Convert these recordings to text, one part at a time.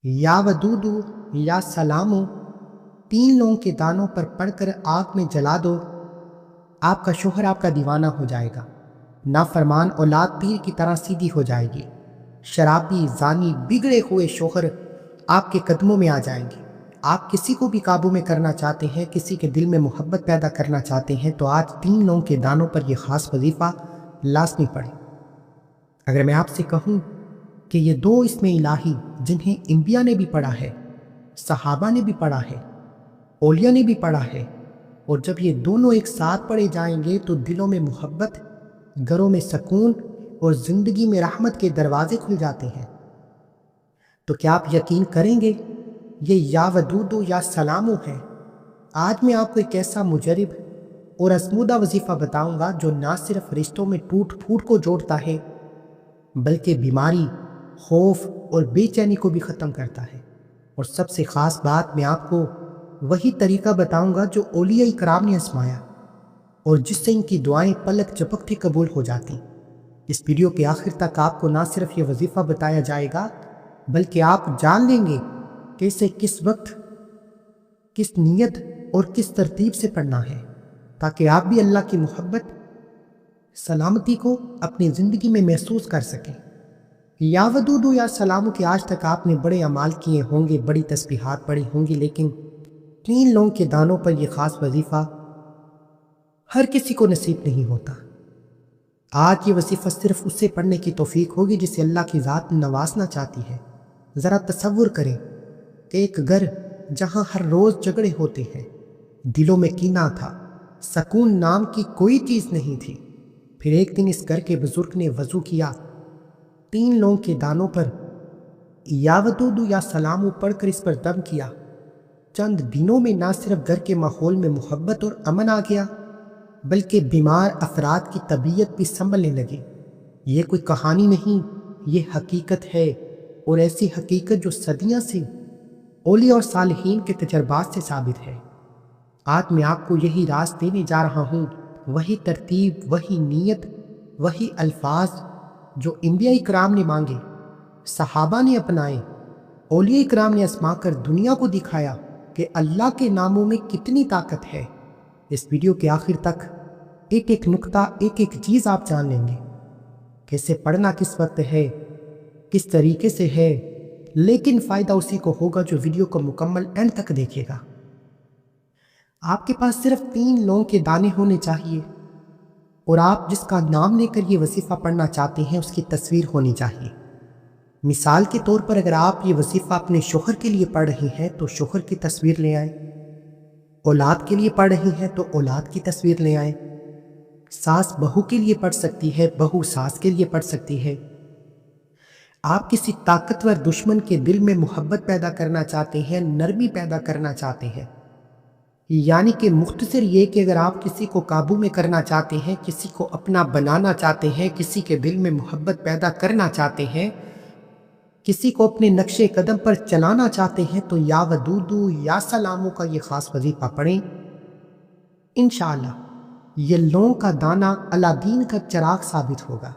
یا ودودو یا سلامو 3 لونگ کے دانوں پر پڑھ کر آگ میں جلا دو، آپ کا شوہر آپ کا دیوانہ ہو جائے گا، نافرمان اولاد پیر کی طرح سیدھی ہو جائے گی، شرابی زانی بگڑے ہوئے شوہر آپ کے قدموں میں آ جائیں گے۔ آپ کسی کو بھی قابو میں کرنا چاہتے ہیں، کسی کے دل میں محبت پیدا کرنا چاہتے ہیں تو آج 3 لونگ کے دانوں پر یہ خاص وظیفہ لازمی پڑھیں۔ اگر میں آپ سے کہوں کہ یہ 2 اسم الہی جنہیں انبیاء نے بھی پڑھا ہے، صحابہ نے بھی پڑھا ہے، اولیاء نے بھی پڑھا ہے، اور جب یہ دونوں ایک ساتھ پڑھے جائیں گے تو دلوں میں محبت، گھروں میں سکون اور زندگی میں رحمت کے دروازے کھل جاتے ہیں، تو کیا آپ یقین کریں گے یہ یا ودودو یا سلامو ہے؟ آج میں آپ کو ایک ایسا مجرب اور آزمودہ وظیفہ بتاؤں گا جو نہ صرف رشتوں میں ٹوٹ پھوٹ کو جوڑتا ہے بلکہ بیماری، خوف اور بے چینی کو بھی ختم کرتا ہے۔ اور سب سے خاص بات، میں آپ کو وہی طریقہ بتاؤں گا جو اولیاء کرام نے آزمایا اور جس سے ان کی دعائیں پلک جھپکتے قبول ہو جاتی۔ اس ویڈیو کے آخر تک آپ کو نہ صرف یہ وظیفہ بتایا جائے گا بلکہ آپ جان لیں گے کہ اسے کس وقت، کس نیت اور کس ترتیب سے پڑھنا ہے، تاکہ آپ بھی اللہ کی محبت، سلامتی کو اپنی زندگی میں محسوس کر سکیں۔ یا ودودو یا سلامو کہ آج تک آپ نے بڑے اعمال کیے ہوں گے، بڑی تسبیحات پڑھی ہوں گی، لیکن 3 لونگ کے دانوں پر یہ خاص وظیفہ ہر کسی کو نصیب نہیں ہوتا۔ آج یہ وظیفہ صرف اسے پڑھنے کی توفیق ہوگی جسے اللہ کی ذات نوازنا چاہتی ہے۔ ذرا تصور کریں کہ ایک گھر جہاں ہر روز جھگڑے ہوتے ہیں، دلوں میں کینہ تھا، سکون نام کی کوئی چیز نہیں تھی، پھر ایک دن اس گھر کے بزرگ نے وضو کیا، 3 لونگ کے دانوں پر یا ودودو یا سلامو پڑھ کر اس پر دم کیا، چند دنوں میں نہ صرف گھر کے ماحول میں محبت اور امن آ گیا بلکہ بیمار افراد کی طبیعت بھی سنبھلنے لگی۔ یہ کوئی کہانی نہیں، یہ حقیقت ہے، اور ایسی حقیقت جو صدیوں سے اولیاء اور صالحین کے تجربات سے ثابت ہے۔ آج میں آپ کو یہی راز دینے جا رہا ہوں، وہی ترتیب، وہی نیت، وہی الفاظ جو انبیاء کرام نے مانگے، صحابہ نے اپنائے، اولیاء کرام نے آزما کر دنیا کو دکھایا کہ اللہ کے ناموں میں کتنی طاقت ہے۔ اس ویڈیو کے آخر تک ایک ایک نقطہ، ایک ایک چیز آپ جان لیں گے کہ اسے پڑھنا کس وقت ہے، کس طریقے سے ہے، لیکن فائدہ اسی کو ہوگا جو ویڈیو کو مکمل اینڈ تک دیکھے گا۔ آپ کے پاس صرف 3 لونگ کے دانے ہونے چاہیے، اور آپ جس کا نام لے کر یہ وظیفہ پڑھنا چاہتے ہیں اس کی تصویر ہونی چاہیے۔ مثال کے طور پر اگر آپ یہ وظیفہ اپنے شوہر کے لیے پڑھ رہے ہیں تو شوہر کی تصویر لے آئیں، اولاد کے لیے پڑھ رہی ہیں تو اولاد کی تصویر لے آئیں، ساس بہو کے لیے پڑھ سکتی ہے، بہو ساس کے لیے پڑھ سکتی ہے۔ آپ کسی طاقتور دشمن کے دل میں محبت پیدا کرنا چاہتے ہیں، نرمی پیدا کرنا چاہتے ہیں، یعنی کہ مختصر یہ کہ اگر آپ کسی کو قابو میں کرنا چاہتے ہیں، کسی کو اپنا بنانا چاہتے ہیں، کسی کے دل میں محبت پیدا کرنا چاہتے ہیں، کسی کو اپنے نقش قدم پر چلانا چاہتے ہیں تو یا ودودو یا سلامو کا یہ خاص وظیفہ پڑھیں۔ انشاءاللہ یہ لونگ کا دانہ اللہ کا چراغ ثابت ہوگا۔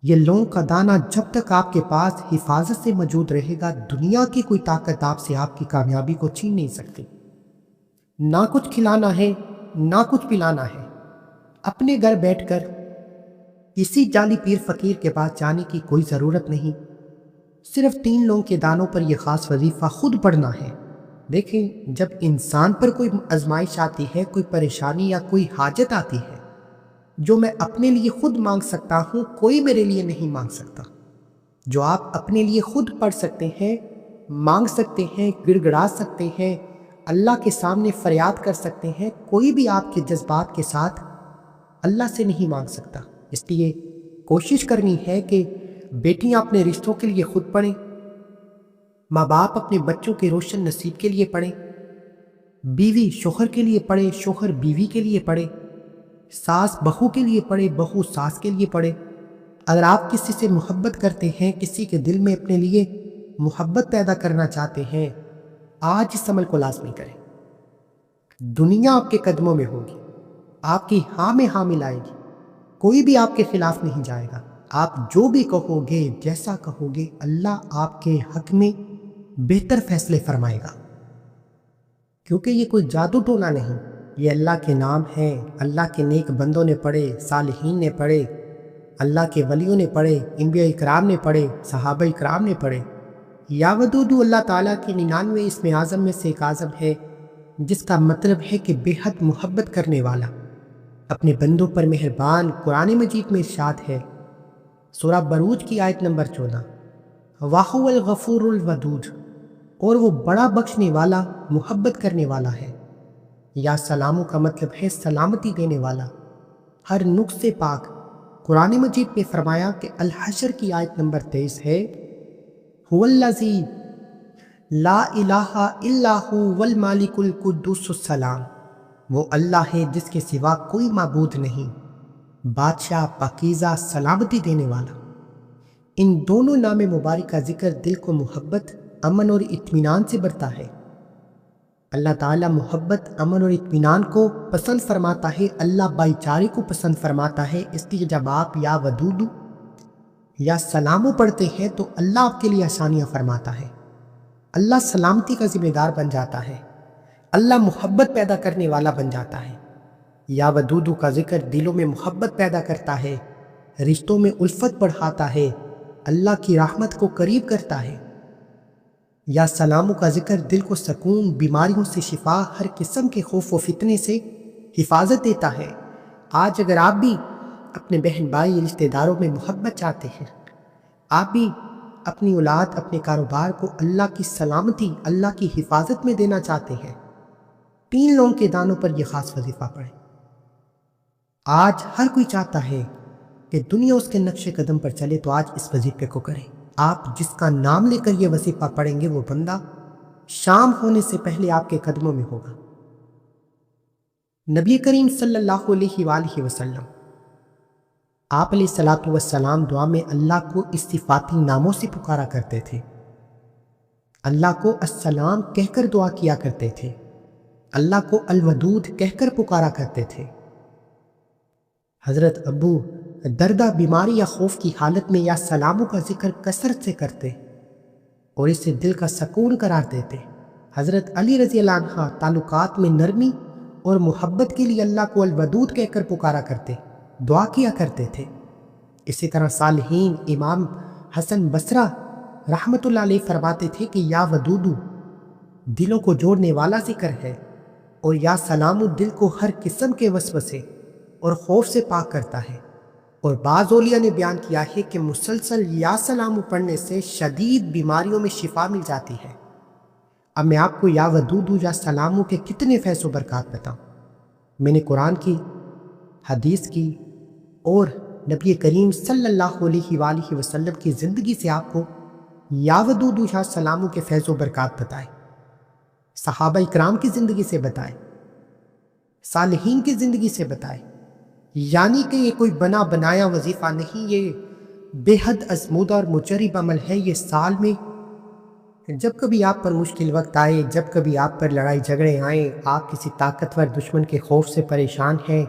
یہ لونگ کا دانہ جب تک آپ کے پاس حفاظت سے موجود رہے گا، دنیا کی کوئی طاقت آپ سے آپ کی کامیابی کو چھین نہیں سکتی۔ نہ کچھ کھلانا ہے، نہ کچھ پلانا ہے، اپنے گھر بیٹھ کر کسی جعلی پیر فقیر کے پاس جانے کی کوئی ضرورت نہیں، صرف 3 لونگ کے دانوں پر یہ خاص وظیفہ خود پڑھنا ہے۔ دیکھیں، جب انسان پر کوئی آزمائش آتی ہے، کوئی پریشانی یا کوئی حاجت آتی ہے، جو میں اپنے لیے خود مانگ سکتا ہوں کوئی میرے لیے نہیں مانگ سکتا، جو آپ اپنے لیے خود پڑھ سکتے ہیں، مانگ سکتے ہیں، گڑ گڑا سکتے ہیں، اللہ کے سامنے فریاد کر سکتے ہیں، کوئی بھی آپ کے جذبات کے ساتھ اللہ سے نہیں مانگ سکتا۔ اس لیے کوشش کرنی ہے کہ بیٹیاں اپنے رشتوں کے لیے خود پڑھیں، ماں باپ اپنے بچوں کے روشن نصیب کے لیے پڑھیں، بیوی شوہر کے لیے پڑھے، شوہر بیوی کے لیے پڑھے، ساس بہو کے لیے پڑھے، بہو ساس کے لیے پڑھے۔ اگر آپ کسی سے محبت کرتے ہیں، کسی کے دل میں اپنے لیے محبت پیدا کرنا چاہتے ہیں، آج اس عمل کو لازمی کریں۔ دنیا آپ کے قدموں میں ہوگی، آپ کی ہاں میں ہاں ملائے گی، کوئی بھی آپ کے خلاف نہیں جائے گا۔ آپ جو بھی کہو گے، جیسا کہو گے، اللہ آپ کے حق میں بہتر فیصلے فرمائے گا، کیونکہ یہ کوئی جادو ٹونا نہیں، یہ اللہ کے نام ہیں، اللہ کے نیک بندوں نے پڑھے، صالحین نے پڑھے، اللہ کے ولیوں نے پڑھے، انبیاء اکرام نے پڑھے، صحابہ اکرام نے پڑھے۔ یا ودودو اللہ تعالیٰ کی 99 اسم اعظم میں سے ایک اعظم ہے، جس کا مطلب ہے کہ بے حد محبت کرنے والا، اپنے بندوں پر مہربان۔ قرآن مجید میں ارشاد ہے، سورہ بروج کی آیت نمبر 14، وَهُوَ الْغَفُورُ الْوَدُودُ، اور وہ بڑا بخشنے والا، محبت کرنے والا ہے۔ یا سلامو کا مطلب ہے سلامتی دینے والا، ہر نقص سے پاک۔ قرآن مجید میں فرمایا کہ الحشر کی آیت نمبر 23 ہے، هُوَ الَّذِي لا الہ الا هو والمالک القدوس السلام، وہ اللہ ہے جس کے سوا کوئی معبود نہیں، بادشاہ پاکیزہ سلامتی دینے والا۔ ان دونوں نام مبارک کا ذکر دل کو محبت، امن اور اطمینان سے بھرتا ہے۔ اللہ تعالیٰ محبت، امن اور اطمینان کو پسند فرماتا ہے، اللہ بھائی چارے کو پسند فرماتا ہے۔ اس لیے جب آپ یا ودودو یا سلامو پڑھتے ہیں تو اللہ آپ کے لیے آسانیاں فرماتا ہے، اللہ سلامتی کا ذمہ دار بن جاتا ہے، اللہ محبت پیدا کرنے والا بن جاتا ہے۔ یا ودودو کا ذکر دلوں میں محبت پیدا کرتا ہے، رشتوں میں الفت بڑھاتا ہے، اللہ کی رحمت کو قریب کرتا ہے۔ یا سلامو کا ذکر دل کو سکون، بیماریوں سے شفا، ہر قسم کے خوف و فتنے سے حفاظت دیتا ہے۔ آج اگر آپ بھی اپنے بہن بھائی رشتہ داروں میں محبت چاہتے ہیں، آپ بھی اپنی اولاد، اپنے کاروبار کو اللہ کی سلامتی، اللہ کی حفاظت میں دینا چاہتے ہیں، 3 لونگ کے دانوں پر یہ خاص وظیفہ پڑھیں۔ آج ہر کوئی چاہتا ہے کہ دنیا اس کے نقش قدم پر چلے، تو آج اس وظیفے کو کریں۔ آپ جس کا نام لے کر یہ وظیفہ پڑھیں گے، وہ بندہ شام ہونے سے پہلے آپ کے قدموں میں ہوگا۔ نبی کریم صلی اللہ علیہ وآلہ وسلم، آپ علیہ الصلاۃ والسلام دعا میں اللہ کو اس صفاتی ناموں سے پکارا کرتے تھے، اللہ کو السلام کہہ کر دعا کیا کرتے تھے، اللہ کو الودود کہہ کر پکارا کرتے تھے۔ حضرت ابو دردہ بیماری یا خوف کی حالت میں یا سلاموں کا ذکر کثرت سے کرتے اور اسے دل کا سکون قرار دیتے۔ حضرت علی رضی اللہ عنہ تعلقات میں نرمی اور محبت کے لیے اللہ کو الودود کہہ کر پکارا کرتے، دعا کیا کرتے تھے۔ اسی طرح صالحین امام حسن بصرہ رحمت اللہ علیہ فرماتے تھے کہ یا ودودو دلوں کو جوڑنے والا ذکر ہے، اور یا سلامو دل کو ہر قسم کے وسوسے اور خوف سے پاک کرتا ہے۔ اور بعض اولیاء نے بیان کیا ہے کہ مسلسل یا سلامو پڑھنے سے شدید بیماریوں میں شفا مل جاتی ہے۔ اب میں آپ کو یا ودودو یا سلامو کے کتنے فیض و برکات بتاؤں۔ میں نے قرآن کی، حدیث کی اور نبی کریم صلی اللہ علیہ وآلہ وسلم کی زندگی سے آپ کو یا ودودو یا سلامو کے فیض و برکات بتائے، صحابہ اکرام کی زندگی سے بتائے، صالحین کی زندگی سے بتائے۔ یعنی کہ یہ کوئی بنا بنایا وظیفہ نہیں، یہ بے حد ازمودہ اور مجرب عمل ہے۔ یہ سال میں جب کبھی آپ پر مشکل وقت آئے، جب کبھی آپ پر لڑائی جھگڑے آئیں، آپ کسی طاقتور دشمن کے خوف سے پریشان ہیں،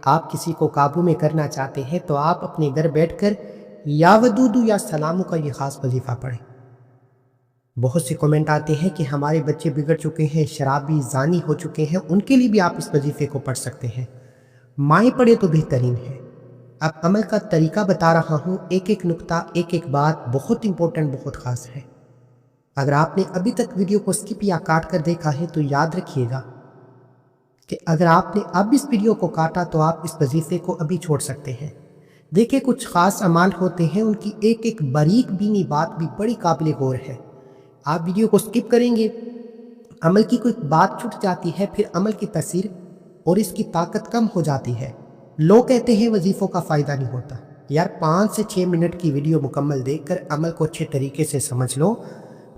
آپ کسی کو قابو میں کرنا چاہتے ہیں، تو آپ اپنے گھر بیٹھ کر یا ودودو یا سلامو کا یہ خاص وظیفہ پڑھیں۔ بہت سے کمنٹ آتے ہیں کہ ہمارے بچے بگڑ چکے ہیں، شرابی، زانی ہو چکے ہیں، ان کے لیے بھی آپ اس وظیفے کو پڑھ سکتے ہیں۔ مائیں پڑھے تو بہترین ہے۔ اب عمل کا طریقہ بتا رہا ہوں، ایک ایک نقطہ، ایک ایک بات بہت امپورٹنٹ، بہت خاص ہے۔ اگر آپ نے ابھی تک ویڈیو کو سکپ یا کاٹ کر دیکھا ہے تو یاد رکھیے گا کہ اگر آپ نے اب اس ویڈیو کو کاٹا تو آپ اس وظیفے کو ابھی چھوڑ سکتے ہیں۔ دیکھیں، کچھ خاص اعمال ہوتے ہیں، ان کی ایک ایک باریک بینی بات بھی بڑی قابل غور ہے۔ آپ ویڈیو کو سکپ کریں گے، عمل کی کوئی بات چھوٹ جاتی ہے، پھر عمل کی تاثیر اور اس کی طاقت کم ہو جاتی ہے۔ لوگ کہتے ہیں وظیفوں کا فائدہ نہیں ہوتا۔ یار 5 سے 6 منٹ کی ویڈیو مکمل دیکھ کر عمل کو اچھے طریقے سے سمجھ لو،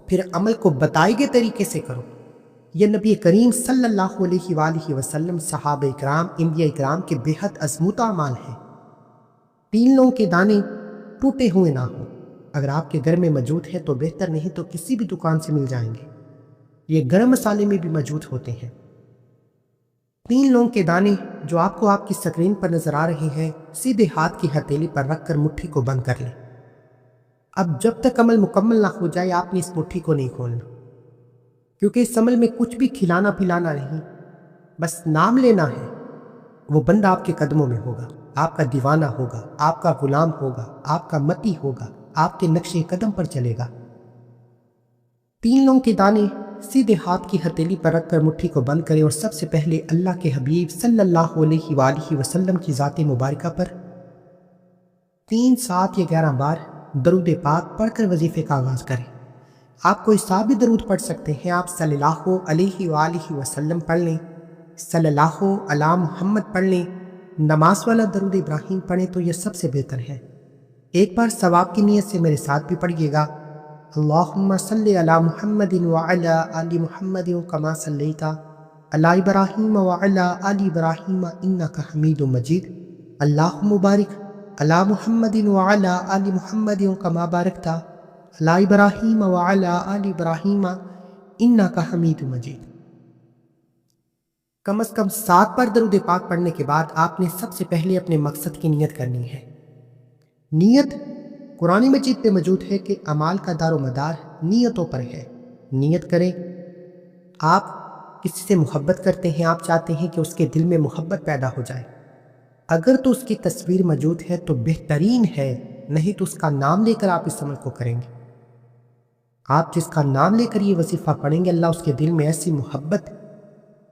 پھر عمل کو بتائے گئے طریقے سے کرو۔ یہ نبی کریم صلی اللہ علیہ وآلہ وسلم، صحابہ اکرام، انبیاء اکرام کے بے حد ازمودہ اعمال ہیں۔ 3 لوگوں کے دانے ٹوٹے ہوئے نہ ہوں۔ اگر آپ کے گھر میں موجود ہے تو بہتر، نہیں تو کسی بھی دکان سے مل جائیں گے۔ یہ گرم مسالے میں بھی موجود ہوتے ہیں۔ 3 لونگ کے دانے جو آپ کو آپ کی سکرین پر نظر آ رہے ہیں، سیدھے ہاتھ کی ہتھیلی پر رکھ کر مٹھی کو بند کر لیں۔ اب جب تک عمل مکمل نہ ہو جائے آپ نے اس مٹھی کو نہیں کھولنا۔ کیونکہ اس عمل میں کچھ بھی کھلانا پلانا نہیں، بس نام لینا ہے۔ وہ بندہ آپ کے قدموں میں ہوگا، آپ کا دیوانہ ہوگا، آپ کا غلام ہوگا، آپ کا متی ہوگا، آپ کے نقش قدم پر چلے گا۔ 3 لونگ کے دانے سیدھے ہاتھ کی ہتھیلی پر رکھ کر مٹھی کو بند کریں اور سب سے پہلے اللہ کے حبیب صلی اللہ علیہ وآلہ وسلم کی ذات مبارکہ پر 3، 7 یا 11 بار درود پاک پڑھ کر وظیفے کا آغاز کریں۔ آپ کوئی سا بھی درود پڑھ سکتے ہیں، آپ صلی اللہ علیہ وآلہ وسلم پڑھ لیں، صلی اللہ علی محمد پڑھ لیں، نماز والا درود ابراہیم پڑھیں تو یہ سب سے بہتر ہے۔ ایک بار ثواب کی نیت سے میرے ساتھ بھی پڑھیے گا، اللہم صلی علی محمد وعلی آل محمد کما صلیت علی ابراہیم وعلی آل ابراہیم انک حمید مجید، اللہم بارک علی محمد وعلی آل محمد کما بارکت علی ابراہیم وعلی آل ابراہیم انک حمید مجید۔ کم از کم 7 بار درود پاک پڑھنے کے بعد آپ نے سب سے پہلے اپنے مقصد کی نیت کرنی ہے۔ نیت قرآن مجید پہ موجود ہے کہ اعمال کا دار و مدار نیتوں پر ہے۔ نیت کریں، آپ کسی سے محبت کرتے ہیں، آپ چاہتے ہیں کہ اس کے دل میں محبت پیدا ہو جائے، اگر تو اس کی تصویر موجود ہے تو بہترین ہے، نہیں تو اس کا نام لے کر آپ اس عمل کو کریں گے۔ آپ جس کا نام لے کر یہ وظیفہ پڑھیں گے، اللہ اس کے دل میں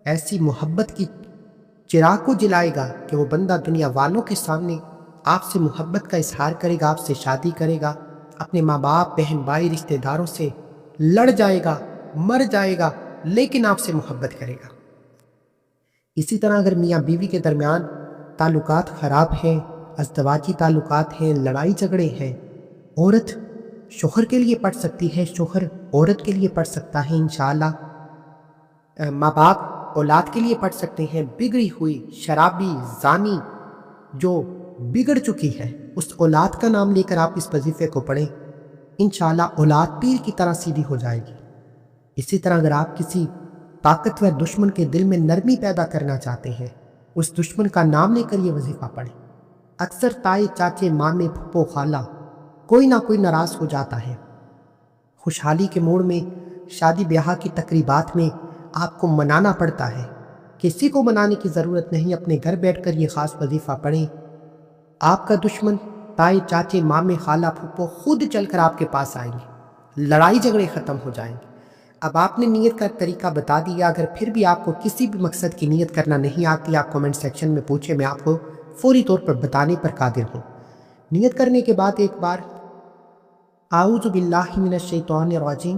ایسی محبت کی چراغ کو جلائے گا کہ وہ بندہ دنیا والوں کے سامنے آپ سے محبت کا اظہار کرے گا، آپ سے شادی کرے گا، اپنے ماں باپ، بہن بھائی، رشتہ داروں سے لڑ جائے گا، مر جائے گا، لیکن آپ سے محبت کرے گا۔ اسی طرح اگر میاں بیوی کے درمیان تعلقات خراب ہیں، ازدواجی تعلقات ہیں، لڑائی جھگڑے ہیں، عورت شوہر کے لیے پڑھ سکتی ہے، شوہر عورت کے لیے پڑھ سکتا ہے، انشاءاللہ ماں باپ اولاد کے لیے پڑھ سکتے ہیں۔ بگڑی ہوئی شرابی زانی جو بگڑ چکی ہے، اس اولاد کا نام لے کر آپ اس وظیفے کو پڑھیں، انشاءاللہ اولاد تیر کی طرح سیدھی ہو جائے گی۔ اسی طرح اگر آپ کسی طاقتور دشمن کے دل میں نرمی پیدا کرنا چاہتے ہیں، اس دشمن کا نام لے کر یہ وظیفہ پڑھیں۔ اکثر تائے، چاچے، مامے، پھپھو، خالہ کوئی نہ کوئی ناراض ہو جاتا ہے۔ خوشحالی کے موڑ میں، شادی بیاہ کی تقریبات میں آپ کو منانا پڑتا ہے، کسی کو منانے کی ضرورت نہیں، اپنے گھر بیٹھ کر یہ خاص وظیفہ پڑھیں۔ آپ کا دشمن تائے، چاچے، مامے، خالہ، پھپھو خود چل کر آپ کے پاس آئیں گے، لڑائی جھگڑے ختم ہو جائیں گے۔ اب آپ نے نیت کا طریقہ بتا دیا، اگر پھر بھی آپ کو کسی بھی مقصد کی نیت کرنا نہیں آتی، آپ کومنٹ سیکشن میں پوچھیں، میں آپ کو فوری طور پر بتانے پر قادر ہوں۔ نیت کرنے کے بعد ایک بار اعوذ باللہ من الشیطان الرجیم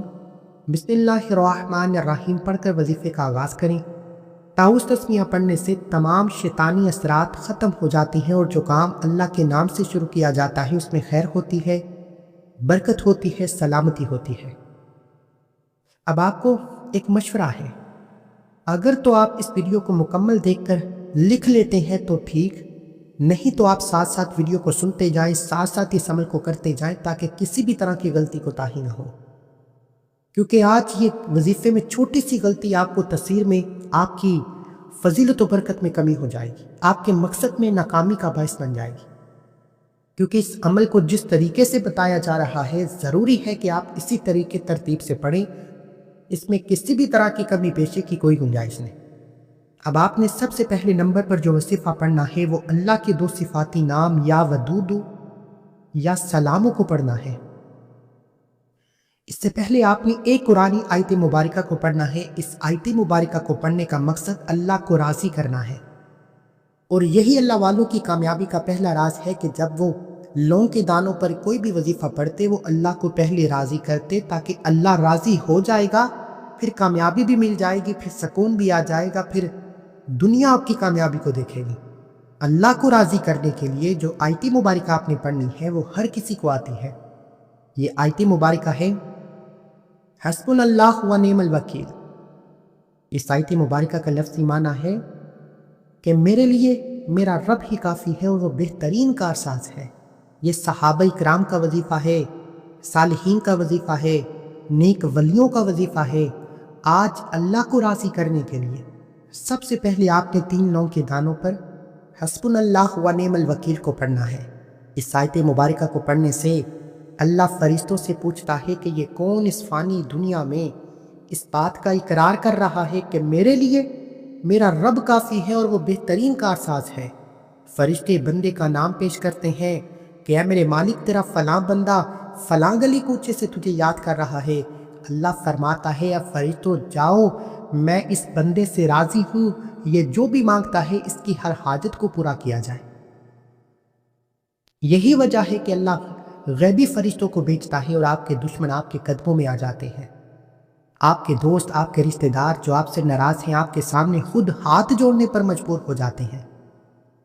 بسم اللہ الرحمن الرحیم پڑھ کر وظیفے کا آغاز کریں۔ تعوذ تسمیہ پڑھنے سے تمام شیطانی اثرات ختم ہو جاتی ہیں، اور جو کام اللہ کے نام سے شروع کیا جاتا ہے اس میں خیر ہوتی ہے، برکت ہوتی ہے، سلامتی ہوتی ہے۔ اب آپ کو ایک مشورہ ہے، اگر تو آپ اس ویڈیو کو مکمل دیکھ کر لکھ لیتے ہیں تو ٹھیک، نہیں تو آپ ساتھ ساتھ ویڈیو کو سنتے جائیں، ساتھ ساتھ اس عمل کو کرتے جائیں تاکہ کسی بھی طرح کی غلطی کوتاہی نہ ہو، کیونکہ آج یہ وظیفے میں چھوٹی سی غلطی آپ کو تاثیر میں، آپ کی فضیلت و برکت میں کمی ہو جائے گی، آپ کے مقصد میں ناکامی کا باعث بن جائے گی۔ کیونکہ اس عمل کو جس طریقے سے بتایا جا رہا ہے، ضروری ہے کہ آپ اسی طریقے ترتیب سے پڑھیں، اس میں کسی بھی طرح کی کمی پیشے کی کوئی گنجائش نہیں۔ اب آپ نے سب سے پہلے نمبر پر جو وظیفہ پڑھنا ہے وہ اللہ کے 2 صفاتی نام یا ودودو یا سلامو کو پڑھنا ہے۔ اس سے پہلے آپ نے ایک قرآنی آیت مبارکہ کو پڑھنا ہے۔ اس آیت مبارکہ کو پڑھنے کا مقصد اللہ کو راضی کرنا ہے، اور یہی اللہ والوں کی کامیابی کا پہلا راز ہے کہ جب وہ لونگ کے دانوں پر کوئی بھی وظیفہ پڑھتے وہ اللہ کو پہلے راضی کرتے، تاکہ اللہ راضی ہو جائے گا، پھر کامیابی بھی مل جائے گی، پھر سکون بھی آ جائے گا، پھر دنیا آپ کی کامیابی کو دیکھے گی۔ اللہ کو راضی کرنے کے لیے جو آیت مبارکہ آپ نے پڑھنی ہے وہ ہر کسی کو آتی ہے۔ یہ آیت مبارکہ ہے حسبنا اللہ و نعم الوکیل۔ اس آیت مبارکہ کا لفظی معنی ہے کہ میرے لیے میرا رب ہی کافی ہے اور وہ بہترین کارساز ہے۔ یہ صحابہ کرام کا وظیفہ ہے، صالحین کا وظیفہ ہے، نیک ولیوں کا وظیفہ ہے۔ آج اللہ کو راضی کرنے کے لیے سب سے پہلے آپ نے 3 لونگ کے دانوں پر حسبنا اللہ و نعم الوکیل کو پڑھنا ہے۔ اس آیت مبارکہ کو پڑھنے سے اللہ فرشتوں سے پوچھتا ہے کہ یہ کون اس فانی دنیا میں اس بات کا اقرار کر رہا ہے کہ میرے لیے میرا رب کافی ہے اور وہ بہترین کارساز ہے۔ فرشتے بندے کا نام پیش کرتے ہیں کہ اے میرے مالک، تیرا فلاں بندہ فلاں گلی کوچے سے تجھے یاد کر رہا ہے۔ اللہ فرماتا ہے اب فرشتوں جاؤ، میں اس بندے سے راضی ہوں، یہ جو بھی مانگتا ہے اس کی ہر حاجت کو پورا کیا جائے۔ یہی وجہ ہے کہ اللہ غیبی فرشتوں کو بھیجتا ہے اور آپ کے دشمن آپ کے قدموں میں آ جاتے ہیں۔ آپ کے دوست، آپ کے رشتہ دار جو آپ سے ناراض ہیں، آپ کے سامنے خود ہاتھ جوڑنے پر مجبور ہو جاتے ہیں۔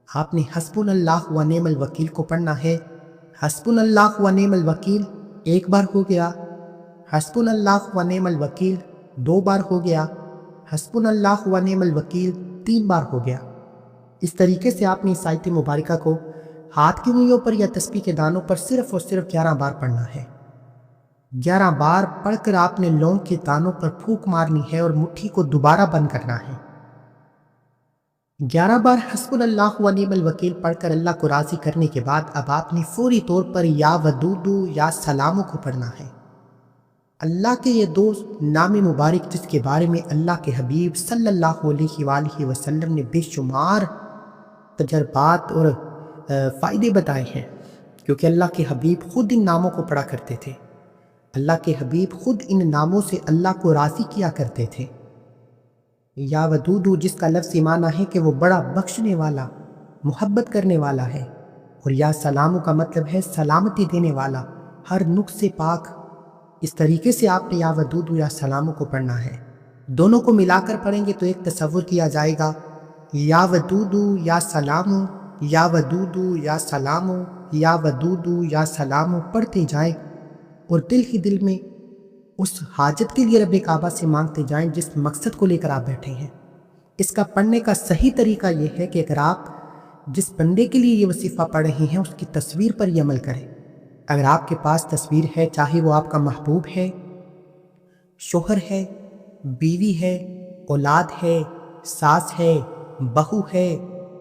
آپ نے حسبنا اللہ و نعم الوکیل کو پڑھنا ہے۔ حسبنا اللہ و نعم الوکیل ایک بار ہو گیا، حسبنا اللہ و نعم الوکیل 2 بار ہو گیا، حسبنا اللہ و نعم الوکیل 3 بار ہو گیا۔ اس طریقے سے آپ نے اس آیت مبارکہ کو ہاتھ کی انگلیوں پر یا تسبیح کے دانوں پر صرف اور صرف 11 بار پڑھنا ہے۔ 11 بار پڑھ کر آپ نے لونگ کے دانوں پر پھونک مارنی ہے اور مٹھی کو دوبارہ بند کرنا ہے۔ 11 بار حسبنا اللہ و نعم الوکیل پڑھ کر اللہ کو راضی کرنے کے بعد اب آپ نے فوری طور پر یا ودودو یا سلامو کو پڑھنا ہے۔ اللہ کے یہ 2 نام مبارک جس کے بارے میں اللہ کے حبیب صلی اللہ علیہ وآلہ وسلم نے بے شمار تجربات اور فائدے بتائے ہیں، کیونکہ اللہ کے حبیب خود ان ناموں کو پڑھا کرتے تھے۔ اللہ کے حبیب خود ان ناموں سے اللہ کو راضی کیا کرتے تھے۔ یا ودودو جس کا لفظی معنی ہے کہ وہ بڑا بخشنے والا، محبت کرنے والا ہے، اور یا سلامو کا مطلب ہے سلامتی دینے والا، ہر نقص سے پاک۔ اس طریقے سے آپ نے یا ودودو یا سلامو کو پڑھنا ہے۔ دونوں کو ملا کر پڑھیں گے تو ایک تصور کیا جائے گا، یا ودودو یا سلامو، یا ودودو یا سلامو، یا ودودو یا سلامو پڑھتے جائیں اور دل ہی دل میں اس حاجت کے لیے رب کعبہ سے مانگتے جائیں جس مقصد کو لے کر آپ بیٹھے ہیں۔ اس کا پڑھنے کا صحیح طریقہ یہ ہے کہ اگر آپ جس بندے کے لیے یہ وظیفہ پڑھ رہے ہیں اس کی تصویر پر یہ عمل کریں۔ اگر آپ کے پاس تصویر ہے، چاہے وہ آپ کا محبوب ہے، شوہر ہے، بیوی ہے، اولاد ہے، ساس ہے، بہو ہے،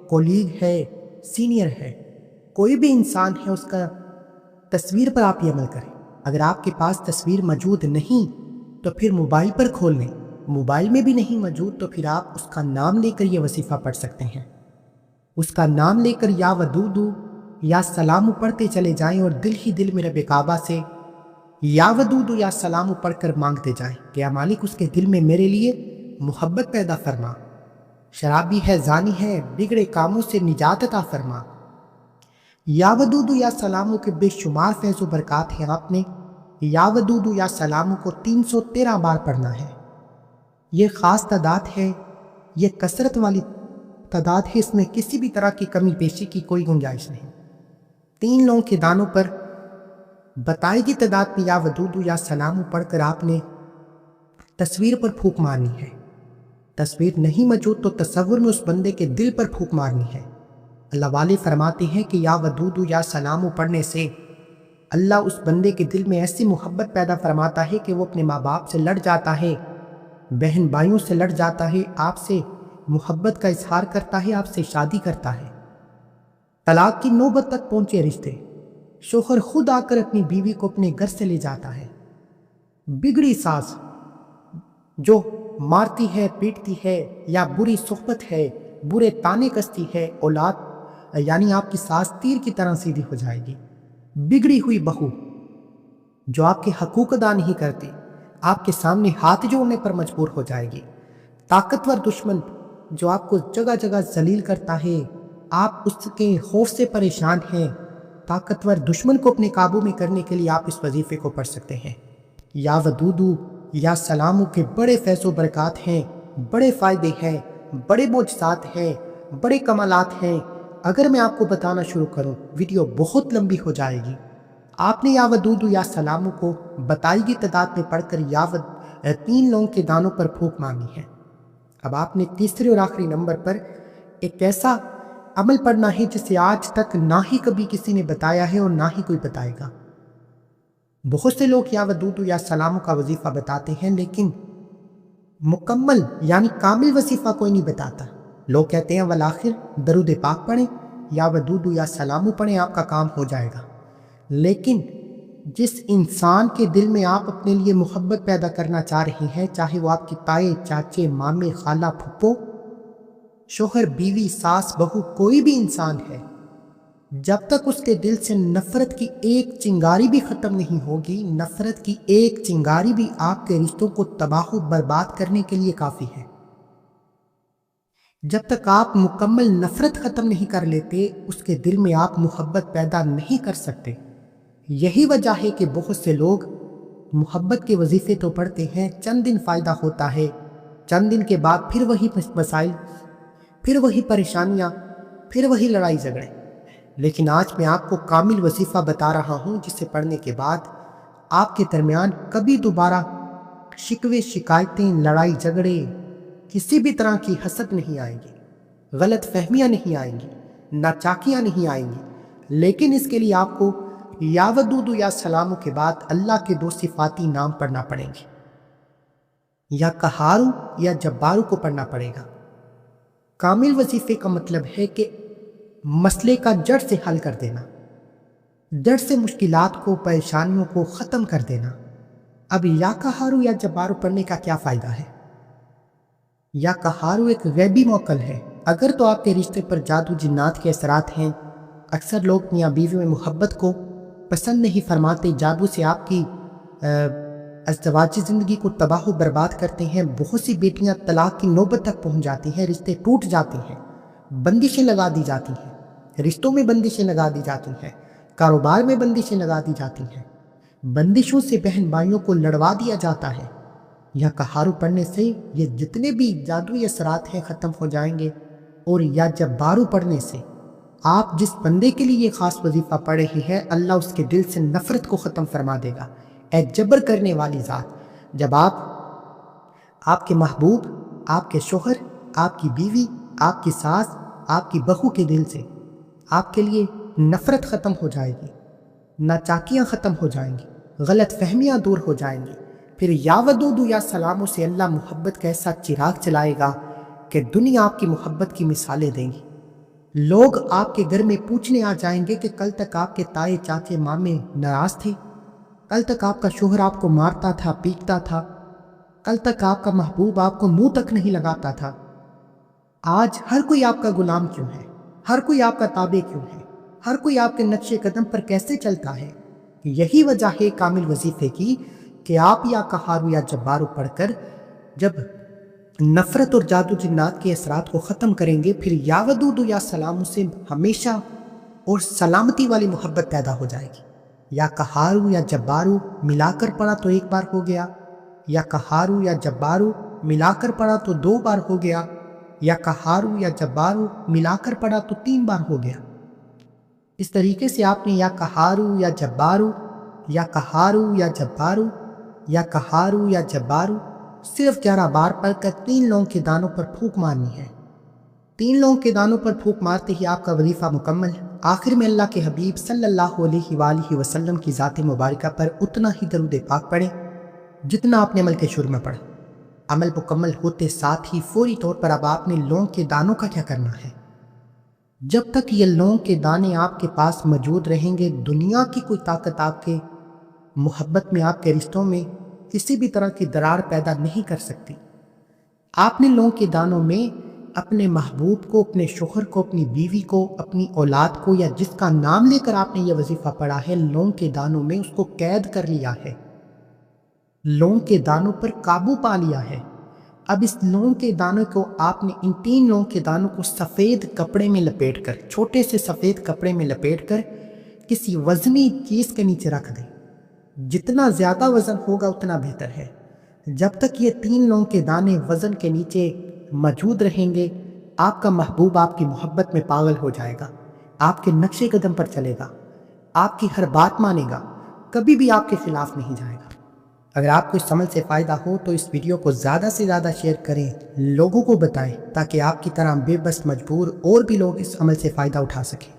کولیگ ہے، سینئر ہے، کوئی بھی انسان ہے، اس کا تصویر پر آپ یہ عمل کریں۔ اگر آپ کے پاس تصویر موجود نہیں تو پھر موبائل پر کھول لیں، موبائل میں بھی نہیں موجود تو پھر آپ اس کا نام لے کر یہ وظیفہ پڑھ سکتے ہیں۔ اس کا نام لے کر یا ودودو یا سلامو پڑھتے چلے جائیں اور دل ہی دل میں رب کعبہ سے یا ودودو یا سلامو پڑھ کر مانگتے جائیں کہ اے مالک اس کے دل میں میرے لیے محبت پیدا فرما، شرابی ہے، زانی ہے، بگڑے کاموں سے نجات عطا فرما۔ یا ودودو یا سلامو کے بے شمار فیض و برکات ہیں۔ آپ نے یا ودودو یا سلامو کو 313 بار پڑھنا ہے۔ یہ خاص تعداد ہے، یہ کثرت والی تعداد ہے، اس میں کسی بھی طرح کی کمی بیشی کی کوئی گنجائش نہیں۔ 3 لونگ کے دانوں پر بتائی گئی تعداد میں یا ودودو یا سلامو پڑھ کر آپ نے تصویر پر پھونک مارنی ہے۔ تصویر نہیں موجود تو تصور میں اس بندے کے دل پر پھونک مارنی ہے۔ اللہ والے فرماتے ہیں کہ یا ودودو یا سلامو پڑھنے سے اللہ اس بندے کے دل میں ایسی محبت پیدا فرماتا ہے کہ وہ اپنے ماں باپ سے لڑ جاتا ہے، بہن بھائیوں سے لڑ جاتا ہے، آپ سے محبت کا اظہار کرتا ہے، آپ سے شادی کرتا ہے۔ طلاق کی نوبت تک پہنچے رشتے، شوہر خود آ کر اپنی بیوی کو اپنے گھر سے لے جاتا ہے۔ بگڑی ساس جو مارتی ہے، پیٹتی ہے، یا بری صحبت ہے، برے تانے کستی ہے، اولاد یعنی آپ کی ساس تیر کی طرح سیدھی ہو جائے گی۔ بگڑی ہوئی بہو جو آپ کے حقوق ادا نہیں کرتی، آپ کے سامنے ہاتھ جوڑنے پر مجبور ہو جائے گی۔ طاقتور دشمن جو آپ کو جگہ جگہ ذلیل کرتا ہے، آپ اس کے خوف سے پریشان ہیں۔ طاقتور دشمن کو اپنے قابو میں کرنے کے لیے آپ اس وظیفے کو پڑھ سکتے ہیں۔ یا ودودو یا سلامو کے بڑے فیض و برکات ہیں، بڑے فائدے ہیں، بڑے معجزات ہیں، بڑے کمالات ہیں۔ اگر میں آپ کو بتانا شروع کروں ویڈیو بہت لمبی ہو جائے گی۔ آپ نے یا ودودو یا سلامو کو بتائی گئی تعداد میں پڑھ کر 3 لونگ کے دانوں پر پھونک مارنی ہے۔ اب آپ نے تیسرے اور آخری نمبر پر ایک ایسا عمل پڑھنا ہے جسے آج تک نہ ہی کبھی کسی نے بتایا ہے اور نہ ہی کوئی بتائے گا۔ بہت سے لوگ یا ودودو یا سلامو کا وظیفہ بتاتے ہیں لیکن مکمل یعنی کامل وظیفہ کوئی نہیں بتاتا۔ لوگ کہتے ہیں والآخر درود پاک پڑھیں، یا ودودو یا سلامو پڑھیں، آپ کا کام ہو جائے گا۔ لیکن جس انسان کے دل میں آپ اپنے لیے محبت پیدا کرنا چاہ رہے ہیں، چاہے وہ آپ کی تائے، چاچے، مامے، خالہ، پھپھو، شوہر، بیوی، ساس، بہو، کوئی بھی انسان ہے، جب تک اس کے دل سے نفرت کی ایک چنگاری بھی ختم نہیں ہوگی، نفرت کی ایک چنگاری بھی آپ کے رشتوں کو تباہ و برباد کرنے کے لیے کافی ہے۔ جب تک آپ مکمل نفرت ختم نہیں کر لیتے، اس کے دل میں آپ محبت پیدا نہیں کر سکتے۔ یہی وجہ ہے کہ بہت سے لوگ محبت کے وظیفے تو پڑھتے ہیں، چند دن فائدہ ہوتا ہے، چند دن کے بعد پھر وہی مسائل، پھر وہی پریشانیاں، پھر وہی لڑائی جھگڑے۔ لیکن آج میں آپ کو کامل وظیفہ بتا رہا ہوں، جسے پڑھنے کے بعد آپ کے درمیان کبھی دوبارہ شکوے، شکایتیں، لڑائی جھگڑے، کسی بھی طرح کی حسد نہیں آئیں گی، غلط فہمیاں نہیں آئیں گی، ناچاکیاں نہیں آئیں گی۔ لیکن اس کے لیے آپ کو یا ودود یا سلام کے بعد اللہ کے دو صفاتی نام پڑھنا پڑیں گے، یا قہارو یا جبارو کو پڑھنا پڑے گا۔ کامل وظیفے کا مطلب ہے کہ مسئلے کا جڑ سے حل کر دینا، جڑ سے مشکلات کو، پریشانیوں کو ختم کر دینا۔ اب یا قہارو یا جبارو پڑھنے کا کیا فائدہ ہے؟ یا قہارو ایک غیبی موکل ہے۔ اگر تو آپ کے رشتے پر جادو، جنات کے اثرات ہیں، اکثر لوگ میاں بیوی میں محبت کو پسند نہیں فرماتے، جادو سے آپ کی ازدواجی زندگی کو تباہ و برباد کرتے ہیں، بہت سی بیٹیاں طلاق کی نوبت تک پہنچ جاتی ہیں، رشتے ٹوٹ جاتے ہیں، بندشیں لگا دی جاتی ہیں، رشتوں میں بندشیں لگا دی جاتی ہیں، کاروبار میں بندشیں لگا دی جاتی ہیں، بندشوں سے بہن بھائیوں کو لڑوا دیا جاتا ہے۔ یا قہارو پڑھنے سے یہ جتنے بھی جادوئی اثرات ہیں ختم ہو جائیں گے، اور یا جبارو پڑھنے سے آپ جس بندے کے لیے یہ خاص وظیفہ پڑھ رہے ہیں، اللہ اس کے دل سے نفرت کو ختم فرما دے گا۔ اے جبر کرنے والی ذات، جب آپ کے محبوب، آپ کے شوہر، آپ کی بیوی، آپ کی ساس، آپ کی بہو کے دل سے آپ کے لیے نفرت ختم ہو جائے گی، ناچاکیاں ختم ہو جائیں گی، غلط فہمیاں دور ہو جائیں گی، پھر یا ودود یا سلاموں سے اللہ محبت کا ایسا چراغ چلائے گا کہ دنیا آپ کی محبت کی مثالیں دیں گی۔ لوگ آپ کے گھر میں پوچھنے آ جائیں گے کہ کل تک آپ کے تائے، چاچے، مامے ناراض تھے، کل تک آپ کا شوہر آپ کو مارتا تھا، پیٹتا تھا، کل تک آپ کا محبوب آپ کو منہ تک نہیں لگاتا تھا، آج ہر کوئی آپ کا غلام کیوں ہے؟ ہر کوئی آپ کا تابع کیوں ہے؟ ہر کوئی آپ کے نقش قدم پر کیسے چلتا ہے؟ یہی وجہ ہے کامل وظیفے کی کہ آپ یا قہارو یا جبارو پڑھ کر جب نفرت اور جادو جنات کے اثرات کو ختم کریں گے، پھر یا ودود یا سلام سے ہمیشہ اور سلامتی والی محبت پیدا ہو جائے گی۔ یا قہارو یا جبارو ملا کر پڑھا تو ایک بار ہو گیا، یا قہارو یا جبارو ملا کر پڑھا تو 2 بار ہو گیا، یا قہارو یا جبارو ملا کر پڑھا تو 3 بار ہو گیا۔ اس طریقے سے آپ نے یا قہارو یا جبارو، یا قہارو یا جبارو، یا قہارو یا جبارو صرف 11 بار پڑھ کر 3 لونگ کے دانوں پر پھونک مارنی ہے۔ 3 لونگ کے دانوں پر پھونک مارتے ہی آپ کا وظیفہ مکمل۔ آخر میں اللہ کے حبیب صلی اللہ علیہ وآلہ وسلم کی ذات مبارکہ پر اتنا ہی درود پاک پڑھیں جتنا آپ نے عمل کے شروع میں پڑھا۔ عمل مکمل ہوتے ساتھ ہی فوری طور پر اب آپ نے لونگ کے دانوں کا کیا کرنا ہے؟ جب تک یہ لونگ کے دانے آپ کے پاس موجود رہیں گے، دنیا کی کوئی طاقت آپ کے محبت میں، آپ کے رشتوں میں کسی بھی طرح کی درار پیدا نہیں کر سکتی۔ آپ نے لونگ کے دانوں میں اپنے محبوب کو، اپنے شوہر کو، اپنی بیوی کو، اپنی اولاد کو، یا جس کا نام لے کر آپ نے یہ وظیفہ پڑھا ہے، لونگ کے دانوں میں اس کو قید کر لیا ہے، لونگ کے دانوں پر قابو پا لیا ہے۔ اب اس لونگ کے دانوں کو آپ نے، ان 3 لونگ کے دانوں کو سفید کپڑے میں لپیٹ کر، چھوٹے سے سفید کپڑے میں لپیٹ کر کسی وزنی چیز کے نیچے رکھ دیں۔ جتنا زیادہ وزن ہوگا اتنا بہتر ہے۔ جب تک یہ 3 لونگ کے دانے وزن کے نیچے موجود رہیں گے، آپ کا محبوب آپ کی محبت میں پاگل ہو جائے گا، آپ کے نقش قدم پر چلے گا، آپ کی ہر بات مانے گا، کبھی بھی آپ کے خلاف نہیں جائے گا۔ اگر آپ کو اس عمل سے فائدہ ہو تو اس ویڈیو کو زیادہ سے زیادہ شیئر کریں، لوگوں کو بتائیں، تاکہ آپ کی طرح بے بس مجبور اور بھی لوگ اس عمل سے فائدہ اٹھا سکیں۔